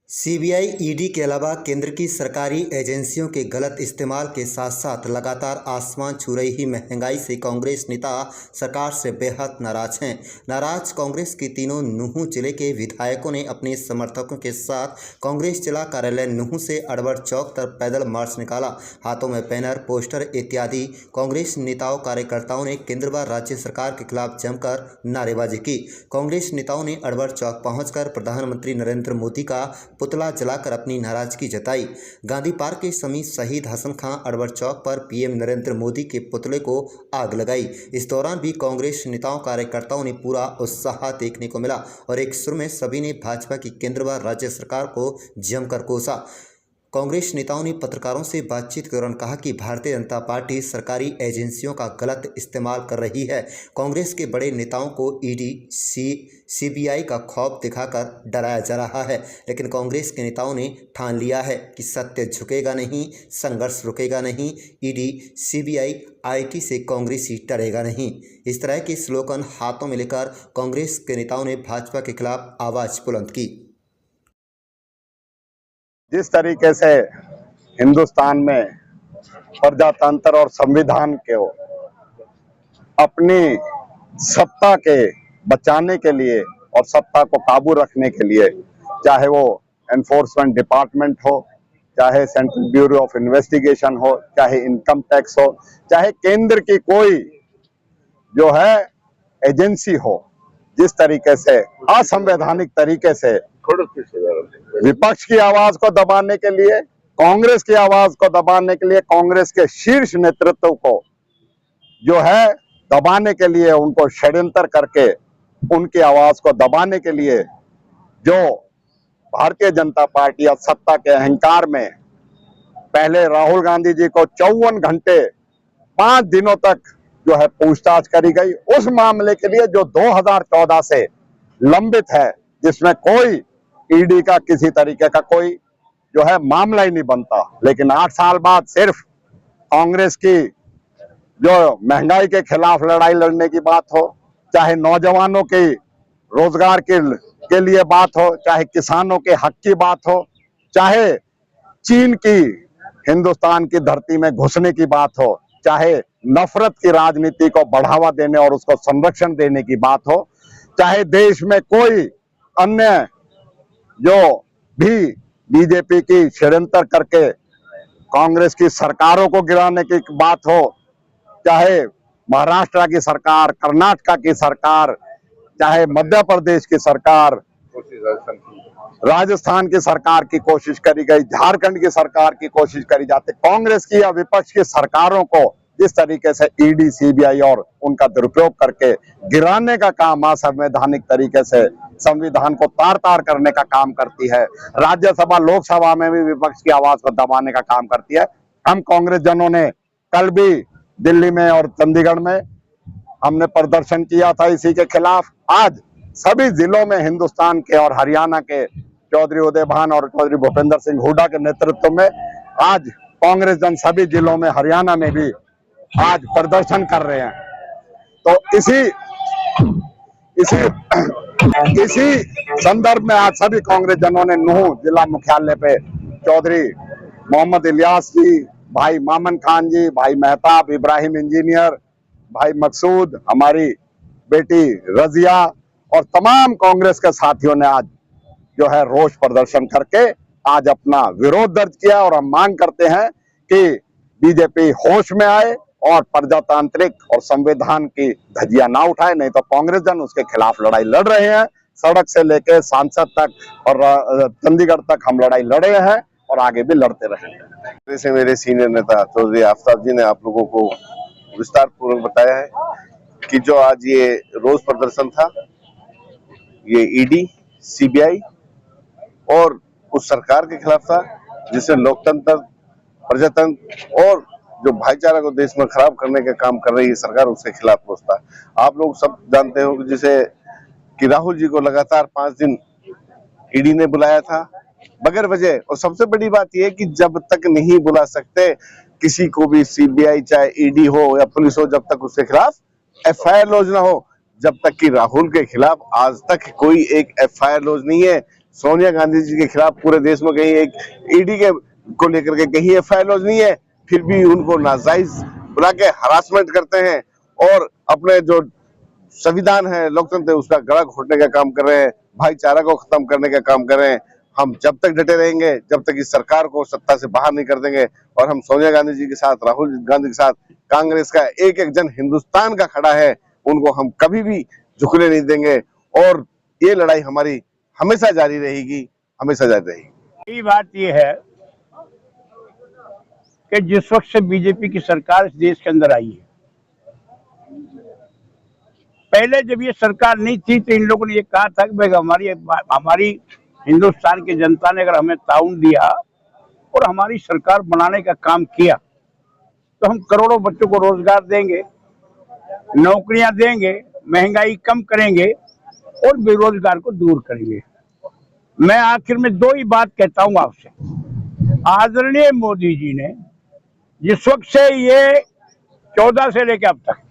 CBI, ED के अलावा केंद्र की सरकारी एजेंसियों के गलत इस्तेमाल के साथ साथ लगातार आसमान छू रही महंगाई से कांग्रेस नेता सरकार से बेहद नाराज हैं। नाराज कांग्रेस के तीनों नुहू जिले के विधायकों ने अपने समर्थकों के साथ कांग्रेस जिला कार्यालय नुहू से अड़बड़ चौक तक पैदल मार्च निकाला। हाथों में बैनर, पोस्टर इत्यादि कांग्रेस नेताओं कार्यकर्ताओं ने केंद्र व राज्य सरकार के खिलाफ जमकर नारेबाजी की। कांग्रेस नेताओं ने अड़बड़ चौक पहुंचकर प्रधानमंत्री नरेंद्र मोदी का पुतला जलाकर अपनी नाराजगी जताई। गांधी पार्क के समीप शहीद हसन खां अड़बड़ चौक पर पीएम नरेंद्र मोदी के पुतले को आग लगाई। इस दौरान भी कांग्रेस नेताओं कार्यकर्ताओं ने पूरा उत्साह देखने को मिला और एक सुर में सभी ने भाजपा की केंद्र व राज्य सरकार को जमकर कोसा। कांग्रेस नेताओं ने पत्रकारों से बातचीत के दौरान कहा कि भारतीय जनता पार्टी सरकारी एजेंसियों का गलत इस्तेमाल कर रही है। कांग्रेस के बड़े नेताओं को ईडी, सीबीआई का खौफ दिखाकर डराया जा रहा है, लेकिन कांग्रेस के नेताओं ने ठान लिया है कि सत्य झुकेगा नहीं, संघर्ष रुकेगा नहीं, ईडी, सीबीआई, आईटी से कांग्रेसी डरेगा नहीं। इस तरह के स्लोगन हाथों में लेकर कांग्रेस के नेताओं ने भाजपा के खिलाफ आवाज बुलंद की। जिस तरीके से हिंदुस्तान में प्रजातंत्र और संविधान को अपनी सत्ता के बचाने के लिए और सत्ता को काबू रखने के लिए, चाहे वो एनफोर्समेंट डिपार्टमेंट हो, चाहे सेंट्रल ब्यूरो ऑफ इन्वेस्टिगेशन हो, चाहे इनकम टैक्स हो, चाहे केंद्र की कोई जो है एजेंसी हो, जिस तरीके से असंवैधानिक तरीके से विपक्ष की आवाज को दबाने के लिए, कांग्रेस की आवाज को दबाने के लिए, कांग्रेस के शीर्ष नेतृत्व को जो है दबाने के लिए, उनको षड्यंत्र करके उनकी आवाज को दबाने के लिए जो भारतीय जनता पार्टी और सत्ता के अहंकार में पहले राहुल गांधी जी को 54 घंटे 5 दिनों तक जो है पूछताछ करी गई, उस मामले के लिए जो 2014 से लंबित है, जिसमें कोई ईडी का किसी तरीके का कोई जो है मामला ही नहीं बनता। लेकिन 8 साल बाद सिर्फ कांग्रेस की जो महंगाई के खिलाफ लड़ाई लड़ने की बात हो, चाहे नौजवानों के रोजगार के लिए बात हो, चाहे किसानों के हक की बात हो, चाहे चीन की हिंदुस्तान की धरती में घुसने की बात हो, चाहे नफरत की राजनीति को बढ़ावा देने और उसको संरक्षण देने की बात हो, चाहे देश में कोई अन्य जो भी बीजेपी की षड्यंत्र करके कांग्रेस की सरकारों को गिराने की बात हो, चाहे महाराष्ट्र की सरकार, कर्नाटक की सरकार, चाहे मध्य प्रदेश की सरकार, राजस्थान की सरकार की कोशिश करी गई, झारखंड की सरकार की कोशिश करी जाती, कांग्रेस की या विपक्ष की सरकारों को जिस तरीके से ईडी, सीबीआई और उनका दुरुपयोग करके गिराने का काम असंवैधानिक तरीके से संविधान को तार-तार करने का काम करती है, राज्यसभा लोकसभा में भी विपक्ष की आवाज को दबाने का काम करती है। हम कांग्रेस जनों ने कल भी दिल्ली में और चंडीगढ़ में हमने प्रदर्शन किया था इसी के खिलाफ। आज सभी जिलों में हिंदुस्तान के और हरियाणा के चौधरी उदय भान और चौधरी भूपेंद्र सिंह हुड्डा के नेतृत्व में आज कांग्रेस जन सभी जिलों में, हरियाणा में भी आज प्रदर्शन कर रहे हैं। तो इसी संदर्भ में आज सभी कांग्रेस जनों ने नूहू जिला मुख्यालय पे चौधरी मोहम्मद इलियास जी, भाई मामन खान जी, भाई मेहताब, इब्राहिम इंजीनियर, भाई मकसूद, हमारी बेटी रजिया और तमाम कांग्रेस के साथियों ने आज जो है रोष प्रदर्शन करके आज अपना विरोध दर्ज किया। और हम मांग करते हैं कि बीजेपी होश में आए और प्रजातांत्रिक और संविधान की धज्जियां ना उठाए, नहीं तो कांग्रेस जन उसके खिलाफ लड़ाई लड़ रहे हैं। सड़क से लेकर सांसद तक और चंडीगढ़ तक हम लड़ाई लड़े हैं और आगे भी लड़ते रहेंगे। जैसे मेरे सीनियर नेता चौधरी आफ्ताब जी ने आप लोगों को विस्तार पूर्वक बताया है कि जो आज ये रोज प्रदर्शन था, ये ईडी, सीबीआई और उस सरकार के खिलाफ था जिससे लोकतंत्र, प्रजातंत्र और जो भाईचारा को देश में खराब करने का काम कर रही है सरकार, उसके खिलाफ था। आप लोग सब जानते हो कि जैसे कि राहुल जी को लगातार 5 दिन ईडी ने बुलाया था बगैर वजह। और सबसे बड़ी बात यह है कि जब तक नहीं बुला सकते किसी को भी, सीबीआई चाहे ईडी हो या पुलिस हो, जब तक उसके खिलाफ एफआईआर लॉन्च ना हो, जब तक कि राहुल के खिलाफ आज तक कोई एक एफआईआर लॉन्च नहीं है। सोनिया गांधी जी के खिलाफ पूरे देश में कहीं एक ईडी के को लेकर के कहीं एफआईआर नहीं है, फिर भी उनको नाजायज बुला के हरासमेंट करते हैं और अपने जो संविधान है, लोकतंत्र है, उसका गला घोटने का काम कर रहे हैं, भाईचारा को खत्म करने का काम कर रहे हैं। हम जब तक डटे रहेंगे, जब तक इस सरकार को सत्ता से बाहर नहीं कर देंगे, और हम सोनिया गांधी जी के साथ, राहुल गांधी के साथ, कांग्रेस का एक एक जन हिंदुस्तान का खड़ा है, उनको हम कभी भी झुकने नहीं देंगे और ये लड़ाई हमारी हमेशा जारी रहेगी, हमेशा जारी रहेगी। यही बात ये है कि जिस वक्त से बीजेपी की सरकार इस देश के अंदर आई है, पहले जब ये सरकार नहीं थी तो इन लोगों ने ये कहा था कि भाई हमारी हिंदुस्तान की जनता ने अगर हमें ताउन दिया और हमारी सरकार बनाने का काम किया तो हम करोड़ों बच्चों को रोजगार देंगे, नौकरियां देंगे, महंगाई कम करेंगे और बेरोजगार को दूर करेंगे। मैं आखिर में दो ही बात कहता हूं आपसे। आदरणीय मोदी जी ने जिस वक्त से ये 14 से लेकर अब तक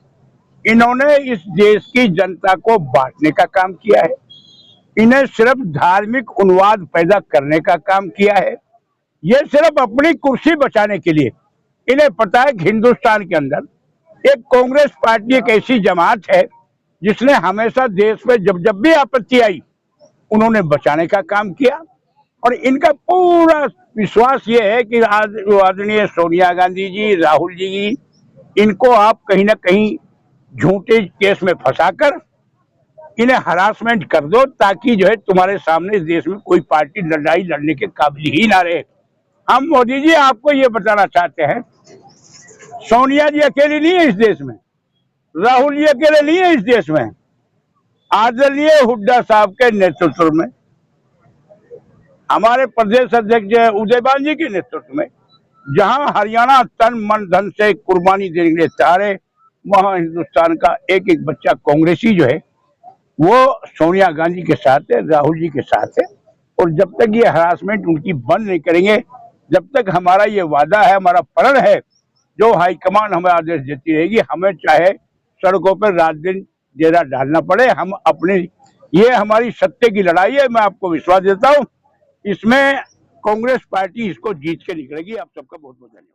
इन्होंने इस देश की जनता को बांटने का काम किया है, इन्हें सिर्फ धार्मिक उन्माद पैदा करने का काम किया है। ये सिर्फ अपनी कुर्सी बचाने के लिए, इन्हें पता है कि हिंदुस्तान के अंदर एक कांग्रेस पार्टी एक ऐसी जमात है जिसने हमेशा देश में जब जब भी आपत्ति आई उन्होंने बचाने का काम किया। और इनका पूरा विश्वास ये है कि आदरणीय सोनिया गांधी जी, राहुल जी, इनको आप कहीं ना कहीं झूठे केस में फंसाकर इन्हें हरासमेंट कर दो ताकि जो है तुम्हारे सामने इस देश में कोई पार्टी लड़ाई लड़ने के काबिल ही ना रहे। हम मोदी जी आपको ये बताना चाहते हैं, सोनिया जी अकेली नहीं है इस देश में, राहुल जी अकेले नहीं है इस देश में। आदरणीय हुड्डा साहब के नेतृत्व में, हमारे प्रदेश अध्यक्ष उदयभान जी के नेतृत्व में, जहां हरियाणा तन मन धन से कुर्बानी देने के लिए तैयार है, वहां हिंदुस्तान का एक एक बच्चा कांग्रेसी जो है वो सोनिया गांधी के साथ है, राहुल जी के साथ है। और जब तक ये हरासमेंट उनकी बंद नहीं करेंगे, जब तक हमारा ये वादा है, हमारा प्रण है, जो हाईकमान हमें आदेश देती रहेगी, हमें चाहे सड़कों पर रात दिन डेरा डालना पड़े, हम अपने, ये हमारी सत्य की लड़ाई है। मैं आपको विश्वास देता हूँ इसमें कांग्रेस पार्टी इसको जीत के निकलेगी। आप सबका बहुत बहुत धन्यवाद।